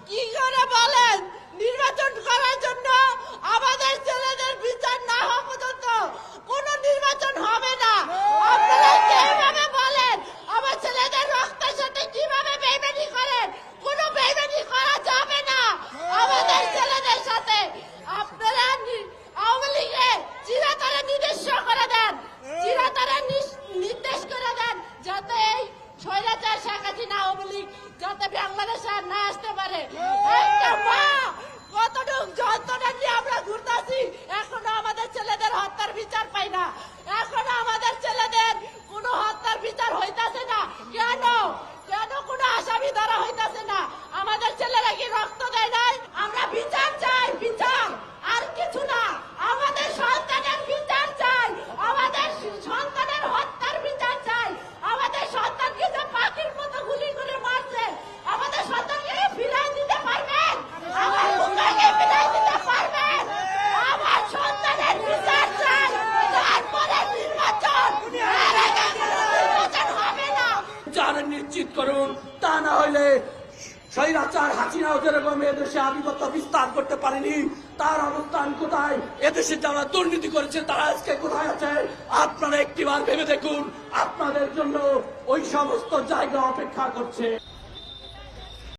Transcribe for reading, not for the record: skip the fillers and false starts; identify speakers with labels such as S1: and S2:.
S1: কি করে বলেন? নির্বাচন করার জন্য আমাদের ছেলেদের বিচার না হওয়া পর্যন্ত কোনো নির্বাচন হবে না। আপনারা কিভাবে বলেন? আমার ছেলেদের রক্তের সাথে কিভাবে বেইমানি করেন? কোনো বেইমানি করা যাবে না আমাদের ছেলেদের সাথে। আপনারা আওয়ামী লীগে চিরতরে নির্দেশ করে দেন, চিরতরে নির্দেশ করে দেন যাতে এই স্বৈরাচার শেখ হাসিনা আওয়ামী লীগ যাতে বাংলাদেশে আর না আসতে পারে। একটা মা কতটুকু যন্ত্রণা নিয়ে আমরা ঘুরতেছি, এখনো আমাদের ছেলেদের হত্যার বিচার পাই না, এখনো আমাদের ছেলেদের কোনো হত্যার বিচার হইতাছে না। কেন কেন কোনো আসামি ধরা হইতাছে না? আমাদের ছেলেরা কি রক্ত দেয় নাই? আমরা বিচার চাই, বিচার, আর কিছু না। আমাদের সন্তানের বিচার চাই, আমাদের সন্তানের হত্যার বিচার চাই। আমাদের সন্তানকে যে পাখির মতো গুলি করে মারছে, আমাদের সন্তানকে ফিরাই দিতে পারবেন? আমার মুখকে ফিরাই দিতে পারবেন? আমার সন্তানের বিচার চাই, তারপরে নির্বাচন, এর আগে কোনো নির্বাচন হবে না।
S2: যারা নিশ্চিত করুন, তা না হইলে স্বৈরাচার হাসিনাও যেরকম এদেশে আধিপত্য বিস্তার করতে পারেনি, তার অবস্থান কোথায়? এদেশে যারা দুর্নীতি করেছে তারা আজকে কোথায় আছে? আপনারা একটিবার ভেবে দেখুন, আপনাদের জন্য ওই সমস্ত জায়গা অপেক্ষা করছে।